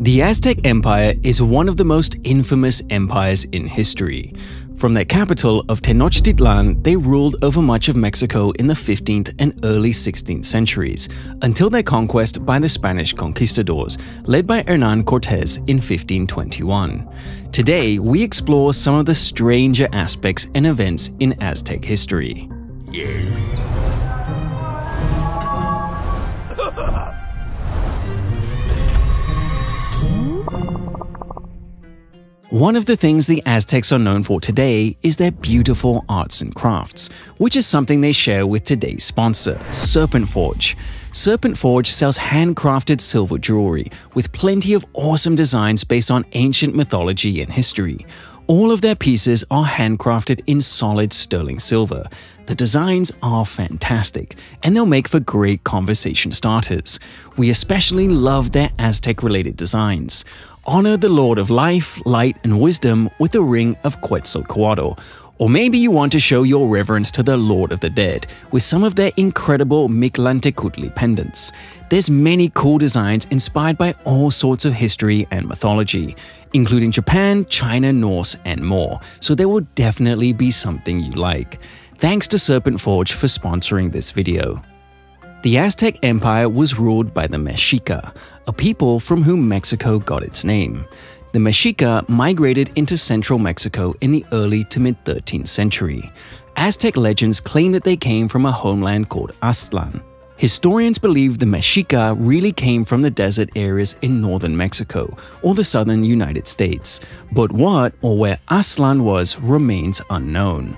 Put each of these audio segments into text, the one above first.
The Aztec Empire is one of the most infamous empires in history. From their capital of Tenochtitlan, they ruled over much of Mexico in the 15th and early 16th centuries, until their conquest by the Spanish conquistadors, led by Hernan Cortes in 1521. Today, we explore some of the stranger aspects and events in Aztec history. One of the things the Aztecs are known for today is their beautiful arts and crafts, which is something they share with today's sponsor, Serpent Forge. Serpent Forge sells handcrafted silver jewelry with plenty of awesome designs based on ancient mythology and history. All of their pieces are handcrafted in solid sterling silver. The designs are fantastic, and they'll make for great conversation starters. We especially love their Aztec-related designs. Honor the Lord of Life, Light, and Wisdom with a ring of Quetzalcoatl. Or maybe you want to show your reverence to the Lord of the Dead with some of their incredible Mictlantecutli pendants. There's many cool designs inspired by all sorts of history and mythology, including Japan, China, Norse, and more, so there will definitely be something you like. Thanks to Serpent Forge for sponsoring this video. The Aztec Empire was ruled by the Mexica, a people from whom Mexico got its name. The Mexica migrated into central Mexico in the early to mid-13th century. Aztec legends claim that they came from a homeland called Aztlan. Historians believe the Mexica really came from the desert areas in northern Mexico or the southern United States, but what or where Aztlan was remains unknown.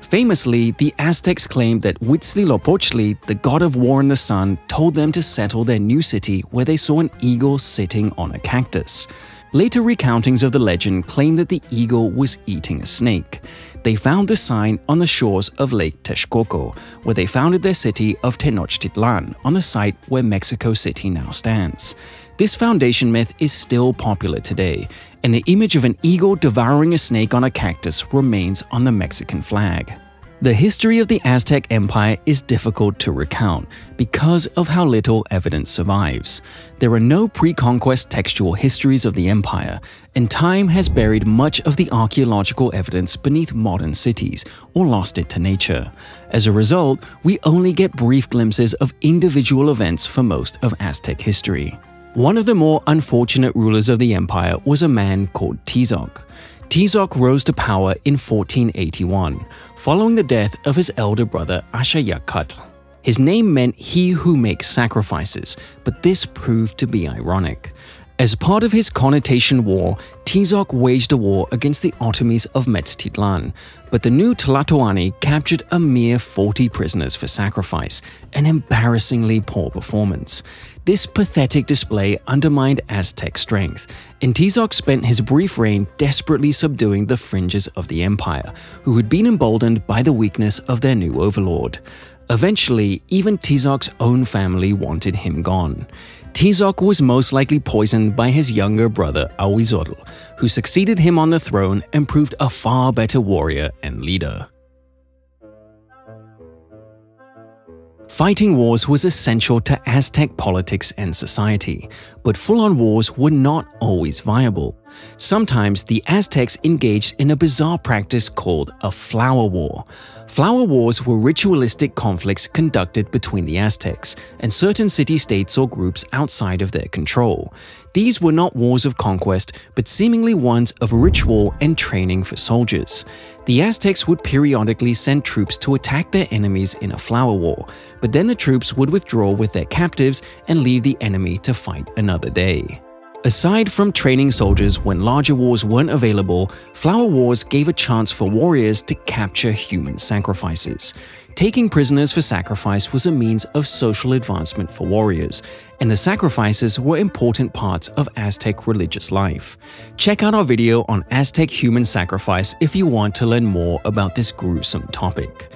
Famously, the Aztecs claimed that Huitzilopochtli, the god of war and the sun, told them to settle their new city where they saw an eagle sitting on a cactus. Later recountings of the legend claim that the eagle was eating a snake. They found the sign on the shores of Lake Texcoco, where they founded their city of Tenochtitlan on the site where Mexico City now stands. This foundation myth is still popular today, and the image of an eagle devouring a snake on a cactus remains on the Mexican flag. The history of the Aztec Empire is difficult to recount because of how little evidence survives. There are no pre-conquest textual histories of the empire, and time has buried much of the archaeological evidence beneath modern cities or lost it to nature. As a result, we only get brief glimpses of individual events for most of Aztec history. One of the more unfortunate rulers of the empire was a man called Tizoc. Tizoc rose to power in 1481, following the death of his elder brother Axayacatl. His name meant "he who makes sacrifices," but this proved to be ironic. As part of his connotation war, Tizoc waged a war against the Otomis of Metztitlan, but the new Tlatoani captured a mere 40 prisoners for sacrifice, an embarrassingly poor performance. This pathetic display undermined Aztec strength, and Tizoc spent his brief reign desperately subduing the fringes of the empire, who had been emboldened by the weakness of their new overlord. Eventually, even Tizoc's own family wanted him gone. Tizoc was most likely poisoned by his younger brother Huitzilopochtli, who succeeded him on the throne and proved a far better warrior and leader. Fighting wars was essential to Aztec politics and society, but full-on wars were not always viable. Sometimes the Aztecs engaged in a bizarre practice called a flower war. Flower wars were ritualistic conflicts conducted between the Aztecs and certain city-states or groups outside of their control. These were not wars of conquest, but seemingly ones of ritual and training for soldiers. The Aztecs would periodically send troops to attack their enemies in a flower war, but then the troops would withdraw with their captives and leave the enemy to fight another day. Aside from training soldiers when larger wars weren't available, flower wars gave a chance for warriors to capture human sacrifices. Taking prisoners for sacrifice was a means of social advancement for warriors, and the sacrifices were important parts of Aztec religious life. Check out our video on Aztec human sacrifice if you want to learn more about this gruesome topic.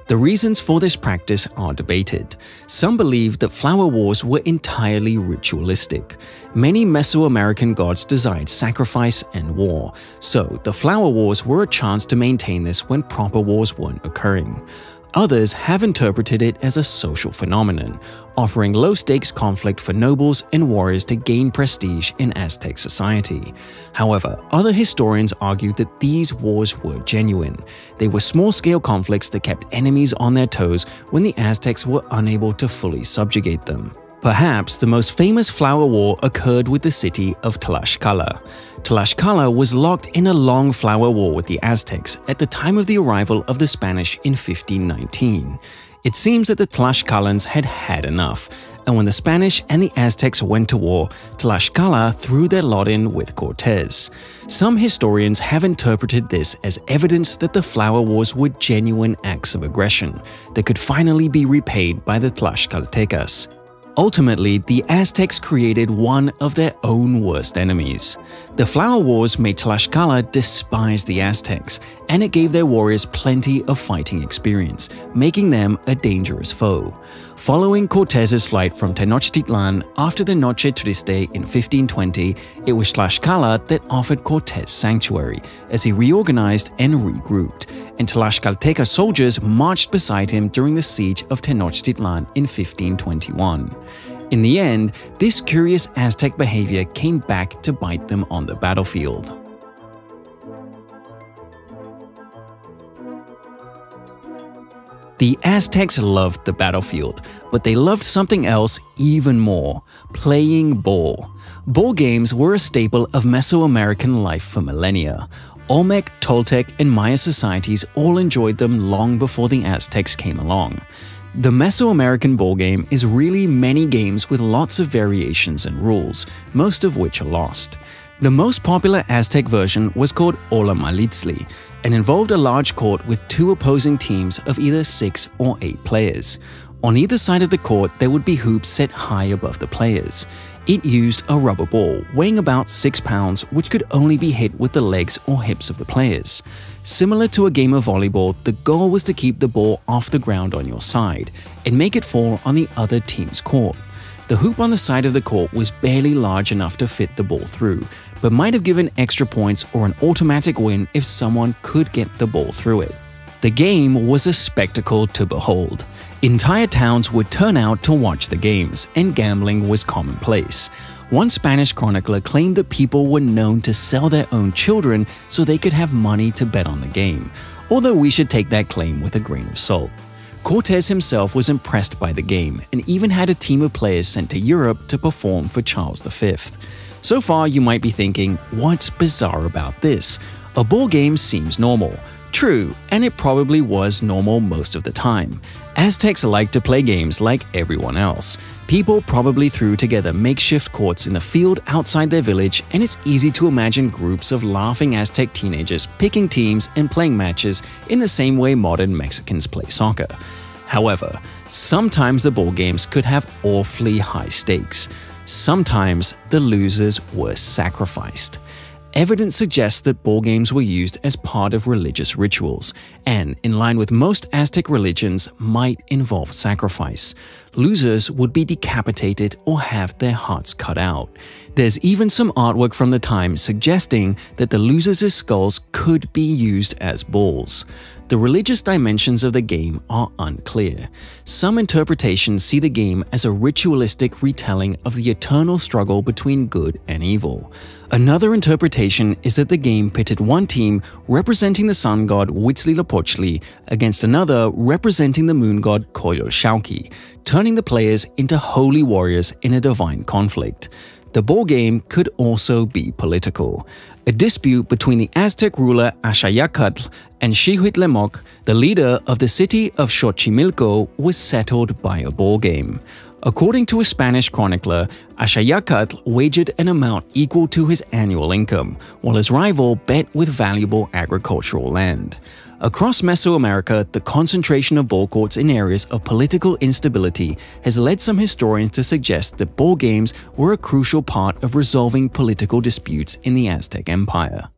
The reasons for this practice are debated. Some believe that flower wars were entirely ritualistic. Many Mesoamerican gods desired sacrifice and war, so the flower wars were a chance to maintain this when proper wars weren't occurring. Others have interpreted it as a social phenomenon, offering low-stakes conflict for nobles and warriors to gain prestige in Aztec society. However, other historians argue that these wars were genuine. They were small-scale conflicts that kept enemies on their toes when the Aztecs were unable to fully subjugate them. Perhaps the most famous flower war occurred with the city of Tlaxcala. Tlaxcala was locked in a long flower war with the Aztecs at the time of the arrival of the Spanish in 1519. It seems that the Tlaxcalans had had enough, and when the Spanish and the Aztecs went to war, Tlaxcala threw their lot in with Cortes. Some historians have interpreted this as evidence that the flower wars were genuine acts of aggression that could finally be repaid by the Tlaxcaltecas. Ultimately, the Aztecs created one of their own worst enemies. The Flower Wars made Tlaxcala despise the Aztecs, and it gave their warriors plenty of fighting experience, making them a dangerous foe. Following Cortes's flight from Tenochtitlan after the Noche Triste in 1520, it was Tlaxcala that offered Cortes sanctuary as he reorganized and regrouped, and Tlaxcalteca soldiers marched beside him during the siege of Tenochtitlan in 1521. In the end, this curious Aztec behavior came back to bite them on the battlefield. The Aztecs loved the battlefield, but they loved something else even more: playing ball. Ball games were a staple of Mesoamerican life for millennia. Olmec, Toltec, and Maya societies all enjoyed them long before the Aztecs came along. The Mesoamerican ball game is really many games with lots of variations and rules, most of which are lost. The most popular Aztec version was called Olamalitzli and involved a large court with two opposing teams of either 6 or 8 players. On either side of the court, there would be hoops set high above the players. It used a rubber ball weighing about 6 pounds, which could only be hit with the legs or hips of the players. Similar to a game of volleyball, the goal was to keep the ball off the ground on your side and make it fall on the other team's court. The hoop on the side of the court was barely large enough to fit the ball through, but might have given extra points or an automatic win if someone could get the ball through it. The game was a spectacle to behold. Entire towns would turn out to watch the games, and gambling was commonplace. One Spanish chronicler claimed that people were known to sell their own children so they could have money to bet on the game, although we should take that claim with a grain of salt. Cortes himself was impressed by the game and even had a team of players sent to Europe to perform for Charles V. So far, you might be thinking, what's bizarre about this? A ball game seems normal. True, and it probably was normal most of the time. Aztecs liked to play games like everyone else. People probably threw together makeshift courts in the field outside their village, and it's easy to imagine groups of laughing Aztec teenagers picking teams and playing matches in the same way modern Mexicans play soccer. However, sometimes the ball games could have awfully high stakes. Sometimes the losers were sacrificed. Evidence suggests that ball games were used as part of religious rituals, and, in line with most Aztec religions, might involve sacrifice. Losers would be decapitated or have their hearts cut out. There's even some artwork from the time suggesting that the losers' skulls could be used as balls. The religious dimensions of the game are unclear. Some interpretations see the game as a ritualistic retelling of the eternal struggle between good and evil. Another interpretation is that the game pitted one team representing the sun god Huitzilopochtli against another representing the moon god Coyolxauhqui, turning the players into holy warriors in a divine conflict. The ball game could also be political. A dispute between the Aztec ruler Axayacatl and Xihuitlemoc, the leader of the city of Xochimilco, was settled by a ball game. According to a Spanish chronicler, Axayacatl wagered an amount equal to his annual income, while his rival bet with valuable agricultural land. Across Mesoamerica, the concentration of ball courts in areas of political instability has led some historians to suggest that ball games were a crucial part of resolving political disputes in the Aztec Empire.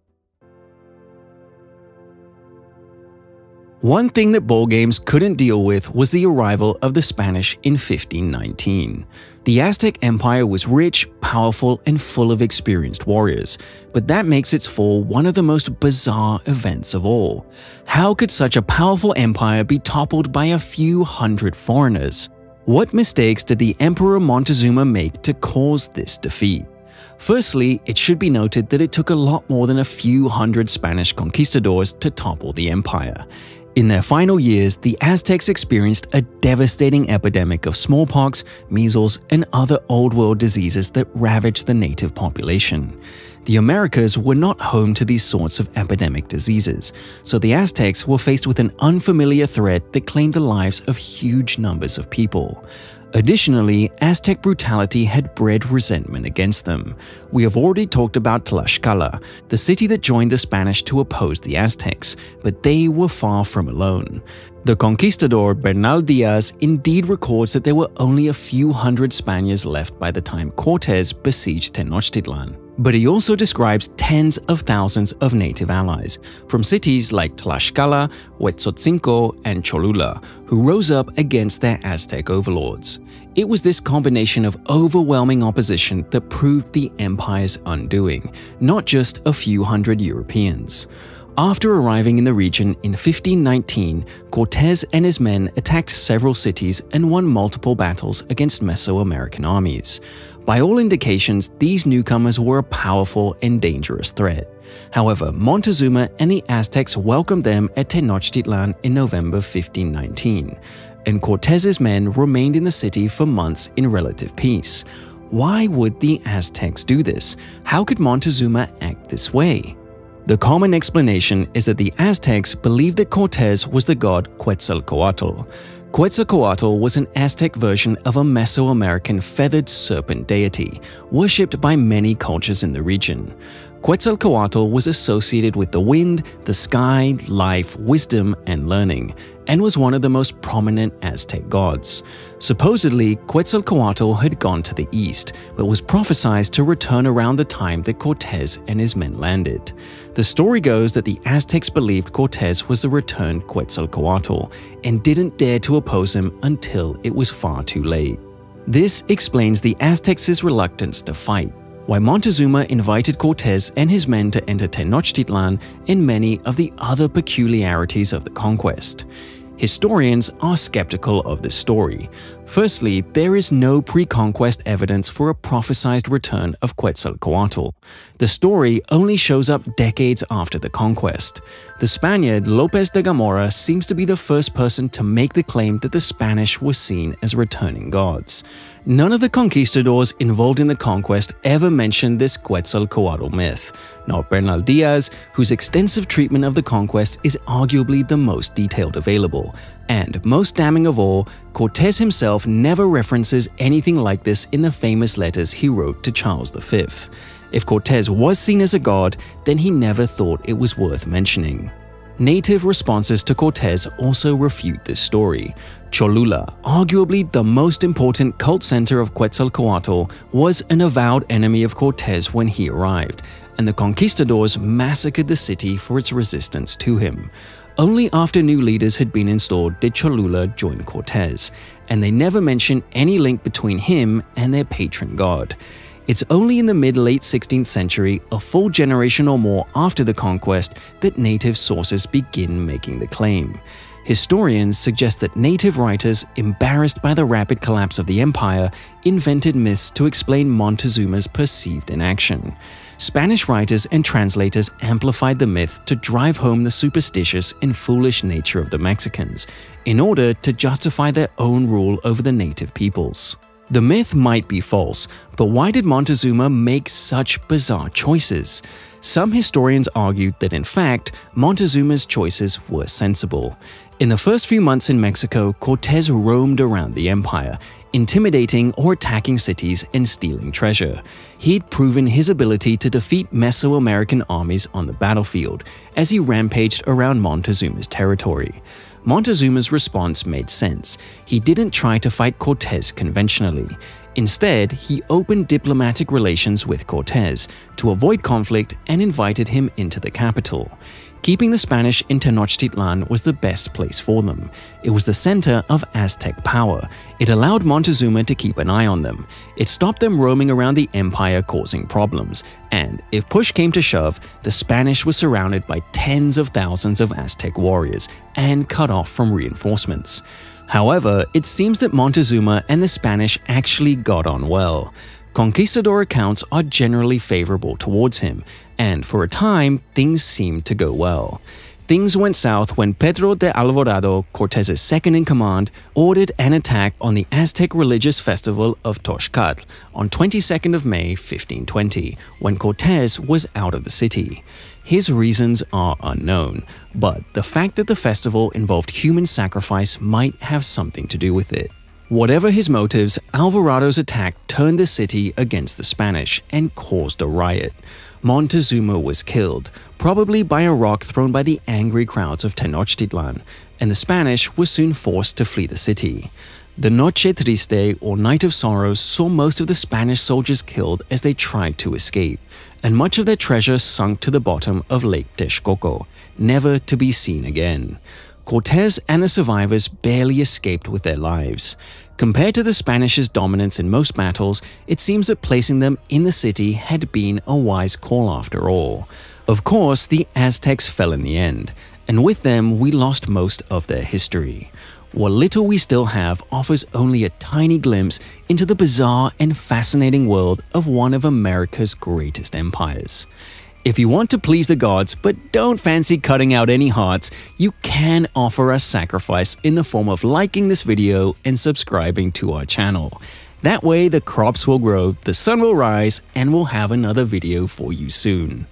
One thing that ball games couldn't deal with was the arrival of the Spanish in 1519. The Aztec Empire was rich, powerful, and full of experienced warriors, but that makes its fall one of the most bizarre events of all. How could such a powerful empire be toppled by a few hundred foreigners? What mistakes did the Emperor Montezuma make to cause this defeat? Firstly, it should be noted that it took a lot more than a few hundred Spanish conquistadors to topple the empire. In their final years, the Aztecs experienced a devastating epidemic of smallpox, measles, and other old-world diseases that ravaged the native population. The Americas were not home to these sorts of epidemic diseases, so the Aztecs were faced with an unfamiliar threat that claimed the lives of huge numbers of people. Additionally, Aztec brutality had bred resentment against them. We have already talked about Tlaxcala, the city that joined the Spanish to oppose the Aztecs, but they were far from alone. The conquistador Bernal Diaz indeed records that there were only a few hundred Spaniards left by the time Cortes besieged Tenochtitlan. But he also describes tens of thousands of native allies, from cities like Tlaxcala, Huitzilopochtli, and Cholula, who rose up against their Aztec overlords. It was this combination of overwhelming opposition that proved the empire's undoing, not just a few hundred Europeans. After arriving in the region in 1519, Cortes and his men attacked several cities and won multiple battles against Mesoamerican armies. By all indications, these newcomers were a powerful and dangerous threat. However, Montezuma and the Aztecs welcomed them at Tenochtitlan in November 1519, and Cortes's men remained in the city for months in relative peace. Why would the Aztecs do this? How could Montezuma act this way? The common explanation is that the Aztecs believed that Cortes was the god Quetzalcoatl. Quetzalcoatl was an Aztec version of a Mesoamerican feathered serpent deity, worshipped by many cultures in the region. Quetzalcoatl was associated with the wind, the sky, life, wisdom, and learning, and was one of the most prominent Aztec gods. Supposedly, Quetzalcoatl had gone to the east, but was prophesied to return around the time that Cortes and his men landed. The story goes that the Aztecs believed Cortes was the returned Quetzalcoatl, and didn't dare to oppose him until it was far too late. This explains the Aztecs' reluctance to fight, why Montezuma invited Cortes and his men to enter Tenochtitlan, and many of the other peculiarities of the conquest. Historians are skeptical of this story. Firstly, there is no pre-conquest evidence for a prophesied return of Quetzalcoatl. The story only shows up decades after the conquest. The Spaniard López de Gamora seems to be the first person to make the claim that the Spanish were seen as returning gods. None of the conquistadors involved in the conquest ever mentioned this Quetzalcoatl myth, not Bernal Diaz, whose extensive treatment of the conquest is arguably the most detailed available, and most damning of all, Cortes himself never references anything like this in the famous letters he wrote to Charles V. If Cortes was seen as a god, then he never thought it was worth mentioning. Native responses to Cortes also refute this story. Cholula, arguably the most important cult center of Quetzalcoatl, was an avowed enemy of Cortes when he arrived, and the conquistadors massacred the city for its resistance to him. Only after new leaders had been installed did Cholula join Cortes, and they never mention any link between him and their patron god. It's only in the mid-late 16th century, a full generation or more after the conquest, that native sources begin making the claim. Historians suggest that native writers, embarrassed by the rapid collapse of the empire, invented myths to explain Montezuma's perceived inaction. Spanish writers and translators amplified the myth to drive home the superstitious and foolish nature of the Mexicans, in order to justify their own rule over the native peoples. The myth might be false, but why did Montezuma make such bizarre choices? Some historians argued that in fact, Montezuma's choices were sensible. In the first few months in Mexico, Cortes roamed around the empire, intimidating or attacking cities and stealing treasure. He'd proven his ability to defeat Mesoamerican armies on the battlefield, as he rampaged around Montezuma's territory. Montezuma's response made sense. He didn't try to fight Cortes conventionally. Instead, he opened diplomatic relations with Cortes to avoid conflict and invited him into the capital. Keeping the Spanish in Tenochtitlan was the best place for them. It was the center of Aztec power. It allowed Montezuma to keep an eye on them. It stopped them roaming around the empire causing problems. And if push came to shove, the Spanish were surrounded by tens of thousands of Aztec warriors and cut off from reinforcements. However, it seems that Montezuma and the Spanish actually got on well. Conquistador accounts are generally favorable towards him, and for a time, things seemed to go well. Things went south when Pedro de Alvarado, Cortes' second-in-command, ordered an attack on the Aztec religious festival of Tenochtitlan on 22nd of May 1520, when Cortes was out of the city. His reasons are unknown, but the fact that the festival involved human sacrifice might have something to do with it. Whatever his motives, Alvarado's attack turned the city against the Spanish and caused a riot. Montezuma was killed, probably by a rock thrown by the angry crowds of Tenochtitlan, and the Spanish were soon forced to flee the city. The Noche Triste, or Night of Sorrows, saw most of the Spanish soldiers killed as they tried to escape, and much of their treasure sunk to the bottom of Lake Texcoco, never to be seen again. Cortes and the survivors barely escaped with their lives. Compared to the Spanish's dominance in most battles, it seems that placing them in the city had been a wise call after all. Of course, the Aztecs fell in the end, and with them we lost most of their history. What little we still have offers only a tiny glimpse into the bizarre and fascinating world of one of America's greatest empires. If you want to please the gods but don't fancy cutting out any hearts, you can offer us sacrifice in the form of liking this video and subscribing to our channel. That way the crops will grow, the sun will rise, and we'll have another video for you soon.